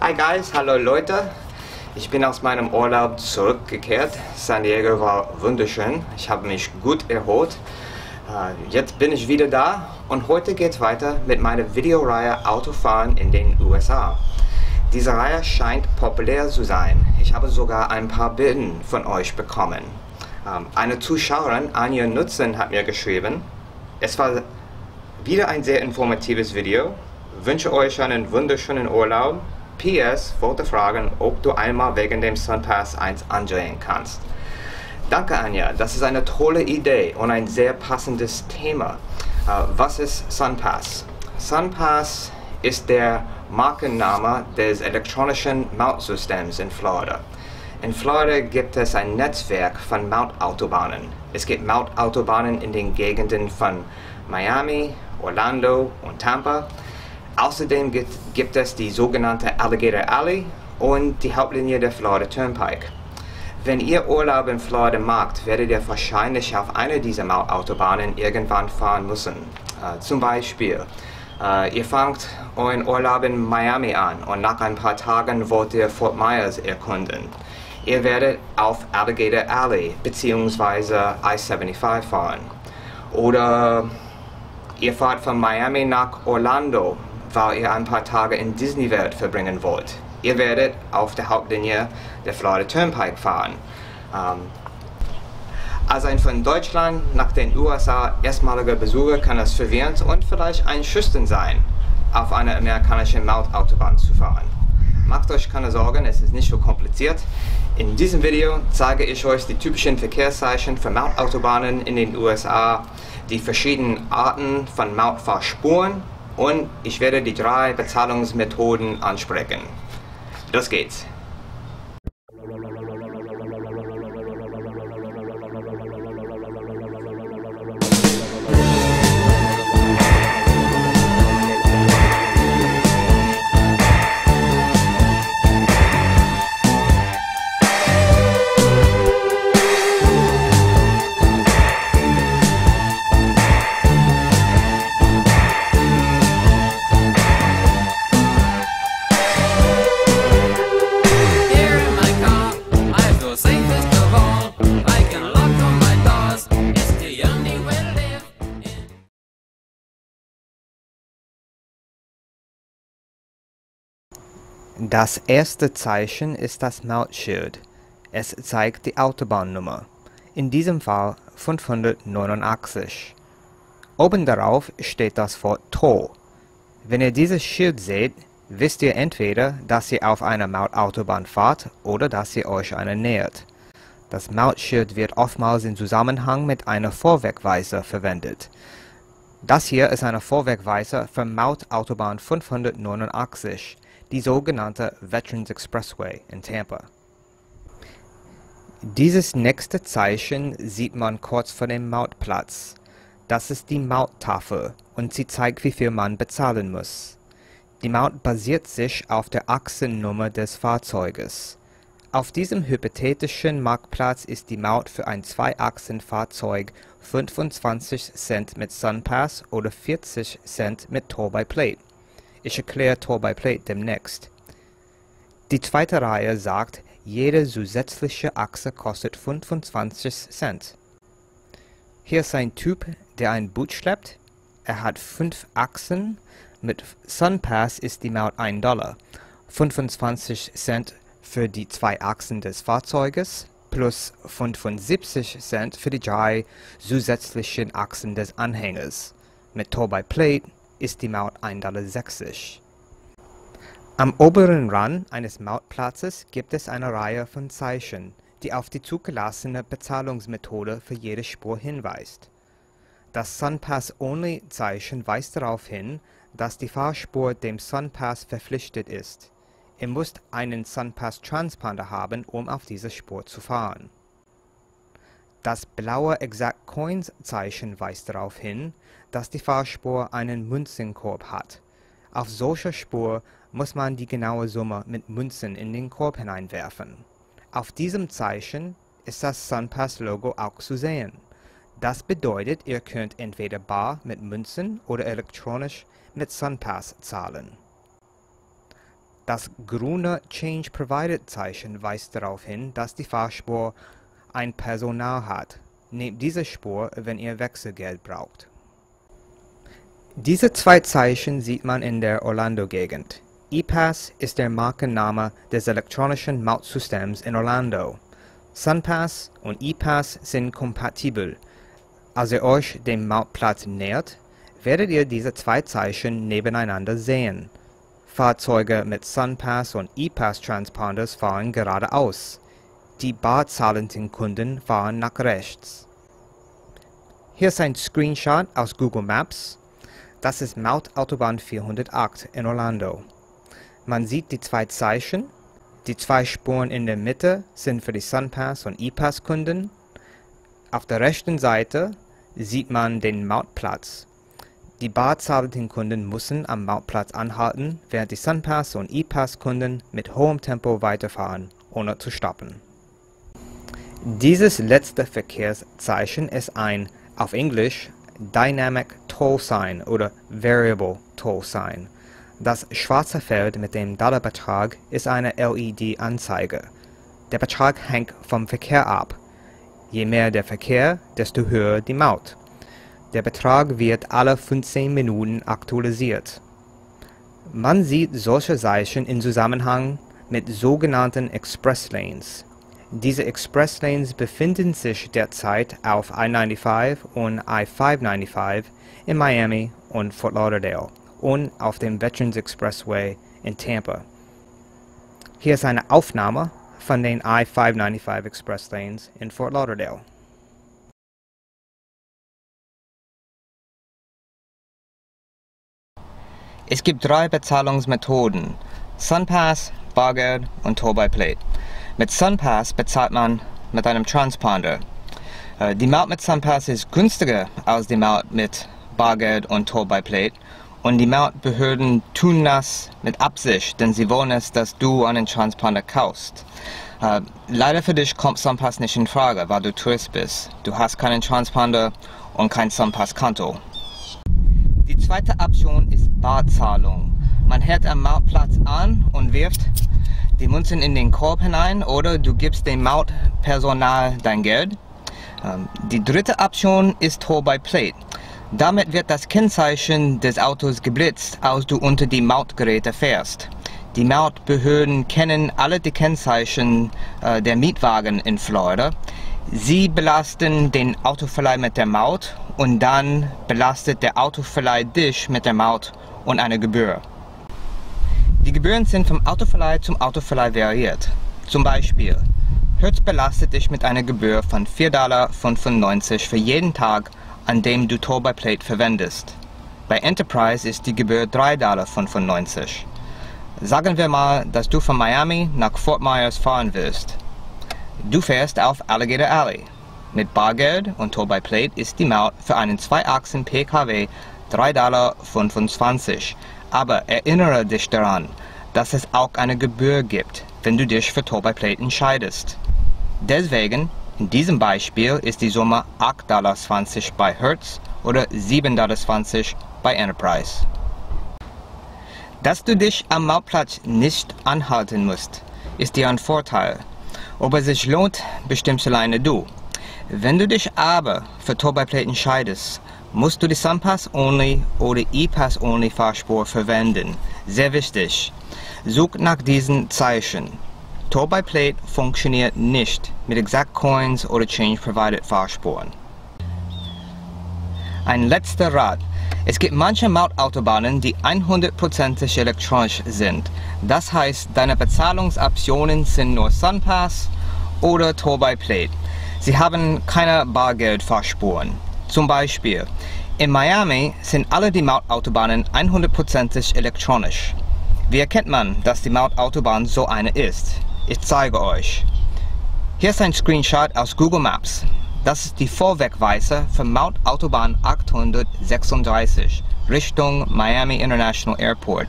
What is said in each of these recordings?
Hi guys, hallo Leute. Ich bin aus meinem Urlaub zurückgekehrt. San Diego war wunderschön. Ich habe mich gut erholt. Jetzt bin ich wieder da und heute geht es weiter mit meiner Videoreihe Autofahren in den USA. Diese Reihe scheint populär zu sein. Ich habe sogar ein paar Bilder von euch bekommen. Eine Zuschauerin, Anja Nutzen, hat mir geschrieben, es war wieder ein sehr informatives Video. Wünsche euch einen wunderschönen Urlaub. PS, wollte fragen, ob du einmal wegen dem SunPass 1 ansehen kannst. Danke Anja, das ist eine tolle Idee und ein sehr passendes Thema. Was ist SunPass? SunPass ist der Markenname des elektronischen Mautsystems in Florida. In Florida gibt es ein Netzwerk von Mautautobahnen. Es gibt Mautautobahnen in den Gegenden von Miami, Orlando und Tampa. Außerdem gibt es die sogenannte Alligator Alley und die Hauptlinie der Florida Turnpike. Wenn ihr Urlaub in Florida macht, werdet ihr wahrscheinlich auf einer dieser Mautautobahnen irgendwann fahren müssen. Zum Beispiel, ihr fangt euren Urlaub in Miami an und nach ein paar Tagen wollt ihr Fort Myers erkunden. Ihr werdet auf Alligator Alley bzw. I-75 fahren. Oder ihr fahrt von Miami nach Orlando, weil ihr ein paar Tage in Disney World verbringen wollt. Ihr werdet auf der Hauptlinie der Florida Turnpike fahren. Als ein von Deutschland nach den USA erstmaliger Besucher kann es verwirrend und vielleicht einschüchternd sein, auf einer amerikanischen Mautautobahn zu fahren. Macht euch keine Sorgen, es ist nicht so kompliziert. In diesem Video zeige ich euch die typischen Verkehrszeichen für Mautautobahnen in den USA, die verschiedenen Arten von Mautfahrspuren und ich werde die 3 Bezahlungsmethoden ansprechen. Los geht's! Das erste Zeichen ist das Mautschild. Es zeigt die Autobahnnummer, in diesem Fall 589. Oben darauf steht das Wort Toll. Wenn ihr dieses Schild seht, wisst ihr entweder, dass ihr auf einer Mautautobahn fahrt oder dass ihr euch einer nähert. Das Mautschild wird oftmals in Zusammenhang mit einer Vorwegweiser verwendet. Das hier ist eine Vorwegweiser für Mautautobahn 589. Die sogenannte Veterans Expressway in Tampa. Dieses nächste Zeichen sieht man kurz vor dem Mautplatz. Das ist die Mauttafel und sie zeigt, wie viel man bezahlen muss. Die Maut basiert sich auf der Achsennummer des Fahrzeuges. Auf diesem hypothetischen Marktplatz ist die Maut für ein Zweiachsenfahrzeug 25 Cent mit SunPass oder 40 Cent mit Toll-by-Plate. Ich erkläre Toll-by-Plate demnächst. Die zweite Reihe sagt, jede zusätzliche Achse kostet 25 Cent. Hier ist ein Typ, der ein Boot schleppt. Er hat 5 Achsen. Mit SunPass ist die Maut $1. 25 Cent für die 2 Achsen des Fahrzeuges plus 75 Cent für die 3 zusätzlichen Achsen des Anhängers. Mit Toll-by-Plate ist die Maut $1,60. Am oberen Rand eines Mautplatzes gibt es eine Reihe von Zeichen, die auf die zugelassene Bezahlungsmethode für jede Spur hinweist. Das SunPass-Only-Zeichen weist darauf hin, dass die Fahrspur dem SunPass verpflichtet ist. Ihr müsst einen SunPass-Transponder haben, um auf dieser Spur zu fahren. Das blaue Exact Coins-Zeichen weist darauf hin, dass die Fahrspur einen Münzenkorb hat. Auf solcher Spur muss man die genaue Summe mit Münzen in den Korb hineinwerfen. Auf diesem Zeichen ist das SunPass-Logo auch zu sehen. Das bedeutet, ihr könnt entweder bar mit Münzen oder elektronisch mit SunPass zahlen. Das grüne Change Provided Zeichen weist darauf hin, dass die Fahrspur ein Personal hat. Nehmt diese Spur, wenn ihr Wechselgeld braucht. Diese zwei Zeichen sieht man in der Orlando-Gegend. E-Pass ist der Markenname des elektronischen Mautsystems in Orlando. SunPass und E-Pass sind kompatibel. Als ihr euch dem Mautplatz nähert, werdet ihr diese zwei Zeichen nebeneinander sehen. Fahrzeuge mit SunPass und E-Pass-Transponders fahren geradeaus. Die barzahlenden Kunden fahren nach rechts. Hier ist ein Screenshot aus Google Maps. Das ist Mautautobahn 408 in Orlando. Man sieht die zwei Zeichen. Die zwei Spuren in der Mitte sind für die SunPass und E-Pass-Kunden. Auf der rechten Seite sieht man den Mautplatz. Die barzahlenden Kunden müssen am Mautplatz anhalten, während die SunPass und E-Pass-Kunden mit hohem Tempo weiterfahren, ohne zu stoppen. Dieses letzte Verkehrszeichen ist ein, auf Englisch, Dynamic Toll Sign oder Variable Toll Sign. Das schwarze Feld mit dem Dollarbetrag ist eine LED-Anzeige. Der Betrag hängt vom Verkehr ab. Je mehr der Verkehr, desto höher die Maut. Der Betrag wird alle 15 Minuten aktualisiert. Man sieht solche Zeichen in Zusammenhang mit sogenannten Express Lanes. Diese Express Lanes befinden sich derzeit auf I-95 und I-595 in Miami und Fort Lauderdale und auf dem Veterans Expressway in Tampa. Hier ist eine Aufnahme von den I-595 Express Lanes in Fort Lauderdale. Es gibt drei Bezahlungsmethoden: SunPass, Bargeld und Toll by Plate. Mit SunPass bezahlt man mit einem Transponder. Die Maut mit SunPass ist günstiger als die Maut mit Bargeld und Toll by Plate. Und die Mautbehörden tun das mit Absicht, denn sie wollen es, dass du einen Transponder kaufst. Leider für dich kommt SunPass nicht in Frage, weil du Tourist bist. Du hast keinen Transponder und kein SunPass-Konto. Die zweite Option ist Barzahlung. Man hält am Mautplatz an und wirft die Münzen in den Korb hinein oder du gibst dem Mautpersonal dein Geld. Die dritte Option ist Toll by Plate. Damit wird das Kennzeichen des Autos geblitzt, als du unter die Mautgeräte fährst. Die Mautbehörden kennen alle die Kennzeichen der Mietwagen in Florida. Sie belasten den Autoverleih mit der Maut und dann belastet der Autoverleih dich mit der Maut und einer Gebühr. Die Gebühren sind vom Autoverleih zum Autoverleih variiert. Zum Beispiel, Hertz belastet dich mit einer Gebühr von $4,95 für jeden Tag, an dem du Toll by Plate verwendest. Bei Enterprise ist die Gebühr $3,95. Sagen wir mal, dass du von Miami nach Fort Myers fahren willst. Du fährst auf Alligator Alley. Mit Bargeld und Toll by Plate ist die Maut für einen 2-Achsen-PKW $3,25. Aber erinnere dich daran, dass es auch eine Gebühr gibt, wenn du dich für Toll by Plate entscheidest. Deswegen, in diesem Beispiel ist die Summe $8,20 bei Hertz oder $7,20 bei Enterprise. Dass du dich am Mautplatz nicht anhalten musst, ist dir ein Vorteil. Ob es sich lohnt, bestimmst alleine du. Wenn du dich aber für Toll by Plate entscheidest, musst du die SunPass-Only oder E-Pass-Only Fahrspur verwenden. Sehr wichtig. Such nach diesen Zeichen. Toll by Plate funktioniert nicht mit Exact Coins oder Change Provided Fahrspuren. Ein letzter Rat. Es gibt manche Mautautobahnen, die 100% elektronisch sind. Das heißt, deine Bezahlungsoptionen sind nur SunPass oder Toll by Plate. Sie haben keine Bargeldfahrspuren. Zum Beispiel, in Miami sind alle die Mautautobahnen 100% elektronisch. Wie erkennt man, dass die Mautautobahn so eine ist? Ich zeige euch. Hier ist ein Screenshot aus Google Maps. Das ist die Vorwegweiser für Mautautobahn 836 Richtung Miami International Airport.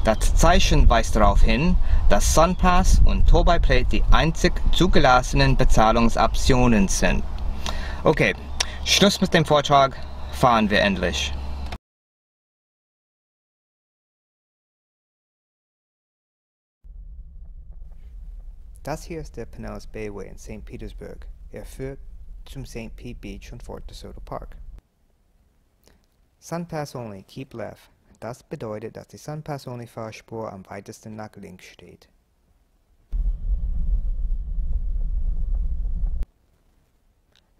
Das Zeichen weist darauf hin, dass SunPass und Toll by Plate die einzig zugelassenen Bezahlungsoptionen sind. Okay, Schluss mit dem Vortrag, fahren wir endlich. Das hier ist der Pinellas Bayway in St. Petersburg. Er führt zum St. Pete Beach und Fort DeSoto Park. Sunpass only, keep left. Das bedeutet, dass die Sunpass only Fahrspur am weitesten nach links steht.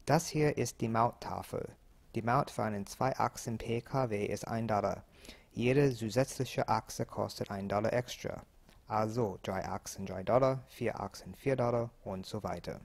Das hier ist die Mauttafel. Die Maut für einen 2-Achsen PKW ist $1. Jede zusätzliche Achse kostet $1 extra. Also 3 Achsen $3, 4 Achsen $4 und so weiter.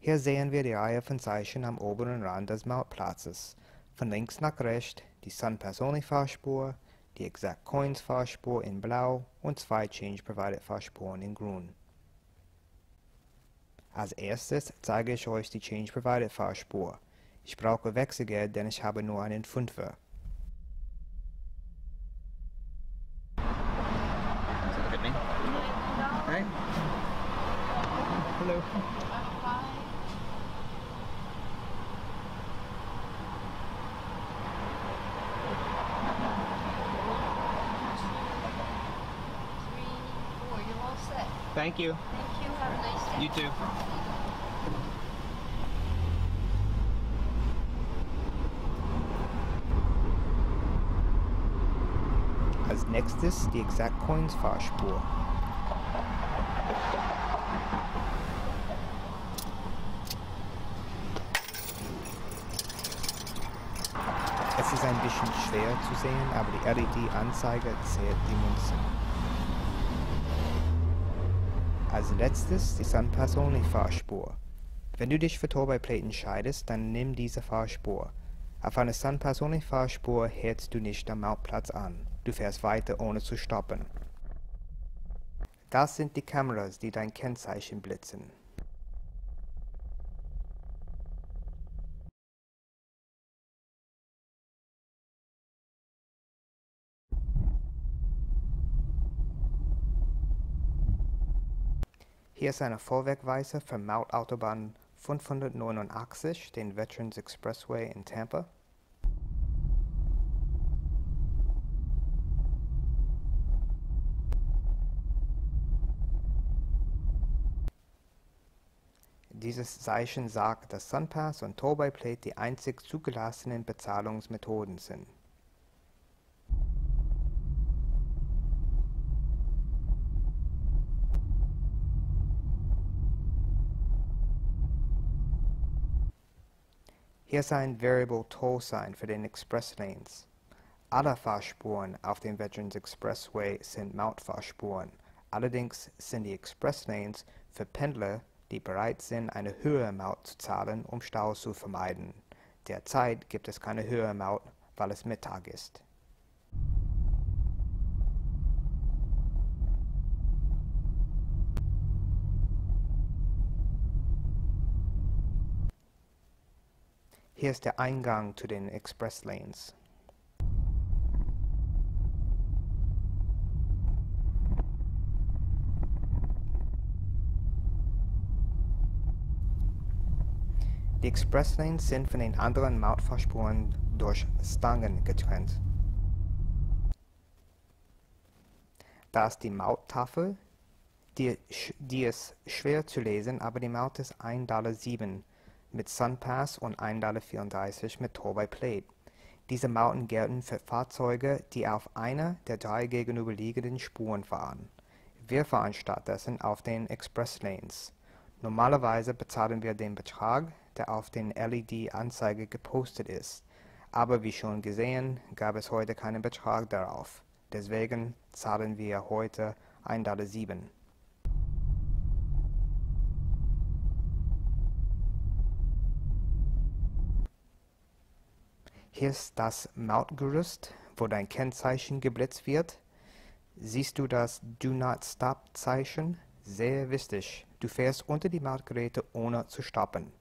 Hier sehen wir die Reihe von Zeichen am oberen Rand des Mautplatzes. Von links nach rechts die Sunpass Only Fahrspur, die Exact Coins Fahrspur in blau und 2 Change Provided Fahrspuren in grün. Als erstes zeige ich euch die Change Provided Fahrspur. Ich brauche Wechselgeld, denn ich habe nur einen Fünfer. Look at me. Hey. Hello. You're all set. Thank you. Thank you. Have a nice day. You too. Als nächstes die Exact Coins Fahrspur. Es ist ein bisschen schwer zu sehen, aber die LED-Anzeige zählt die Münzen. Als letztes die Sunpass Only Fahrspur. Wenn du dich für Toll-by-Plate entscheidest, dann nimm diese Fahrspur. Auf einer Sunpass Only Fahrspur hältst du nicht am Mautplatz an. Du fährst weiter, ohne zu stoppen. Das sind die Kameras, die dein Kennzeichen blitzen. Hier ist eine Vorwegweiser für Mautautobahn 589, den Veterans Expressway in Tampa. Dieses Zeichen sagt, dass Sunpass und Toll-by-Plate die einzig zugelassenen Bezahlungsmethoden sind. Hier ist ein Variable Toll Sign für den Express Lanes. Alle Fahrspuren auf dem Veterans Expressway sind Mautfahrspuren. Allerdings sind die Express Lanes für Pendler, die bereit sind, eine höhere Maut zu zahlen, um Staus zu vermeiden. Derzeit gibt es keine höhere Maut, weil es Mittag ist. Hier ist der Eingang zu den Express Lanes. Die Express Lanes sind von den anderen Mautfahrspuren durch Stangen getrennt. Da ist die Mauttafel, die ist schwer zu lesen, aber die Maut ist $1,07 mit Sunpass und $1,34 mit Toll-by-Plate. Diese Mauten gelten für Fahrzeuge, die auf einer der 3 gegenüberliegenden Spuren fahren. Wir fahren stattdessen auf den Express Lanes. Normalerweise bezahlen wir den Betrag, der auf den LED-Anzeige gepostet ist. Aber wie schon gesehen, gab es heute keinen Betrag darauf. Deswegen zahlen wir heute $1,07. Hier ist das Mautgerüst, wo dein Kennzeichen geblitzt wird. Siehst du das Do Not Stop Zeichen? Sehr wichtig. Du fährst unter die Mautgeräte ohne zu stoppen.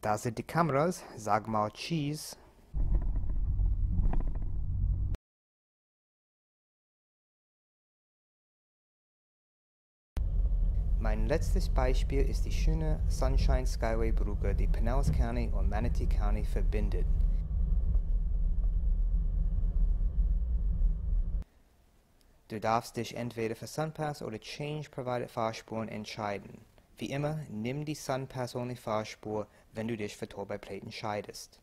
Da sind die Kameras. Sag mal Cheese. Mein letztes Beispiel ist die schöne Sunshine Skyway Brücke, die Pinellas County und Manatee County verbindet. Du darfst dich entweder für SunPass oder Change Provided Fahrspuren entscheiden. Wie immer, nimm die SunPass-only Fahrspur, wenn du dich für Toll-by-Plate entscheidest.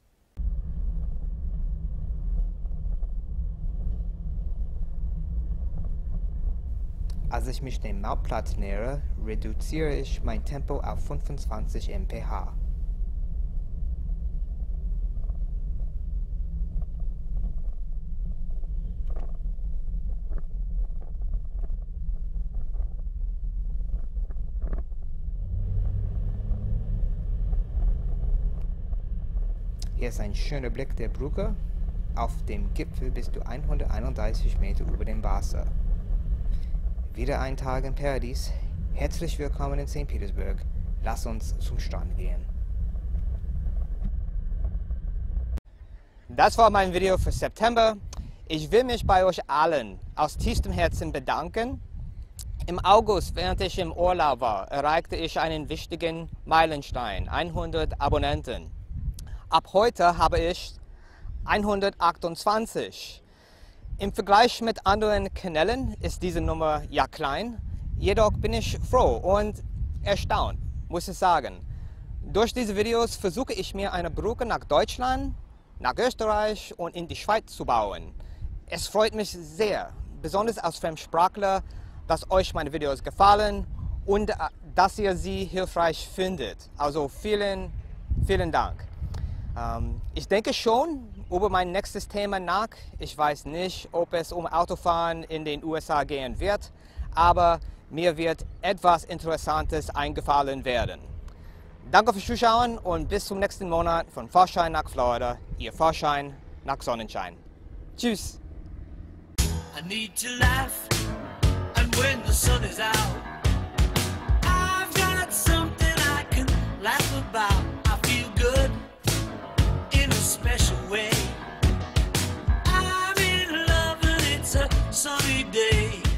Als ich mich dem Mautplatz nähere, reduziere ich mein Tempo auf 25 mph. Hier ist ein schöner Blick der Brücke. Auf dem Gipfel bist du 131 Meter über dem Wasser. Wieder ein Tag im Paradies. Herzlich willkommen in St. Petersburg. Lass uns zum Strand gehen. Das war mein Video für September. Ich will mich bei euch allen aus tiefstem Herzen bedanken. Im August, während ich im Urlaub war, erreichte ich einen wichtigen Meilenstein, 100 Abonnenten. Ab heute habe ich 128. Im Vergleich mit anderen Kanälen ist diese Nummer ja klein, jedoch bin ich froh und erstaunt, muss ich sagen. Durch diese Videos versuche ich mir eine Brücke nach Deutschland, nach Österreich und in die Schweiz zu bauen. Es freut mich sehr, besonders als Fremdsprachler, dass euch meine Videos gefallen und dass ihr sie hilfreich findet. Also vielen, vielen Dank. Ich denke schon über mein nächstes Thema nach. Ich weiß nicht, ob es um Autofahren in den USA gehen wird, aber mir wird etwas Interessantes eingefallen werden. Danke fürs Zuschauen und bis zum nächsten Monat von Fahrschein nach Florida, Ihr Fahrschein nach Sonnenschein. Tschüss! I need to laugh, and when the sun is out, I've got something I can laugh about. I feel good in a special way. I'm in love and it's a sunny day.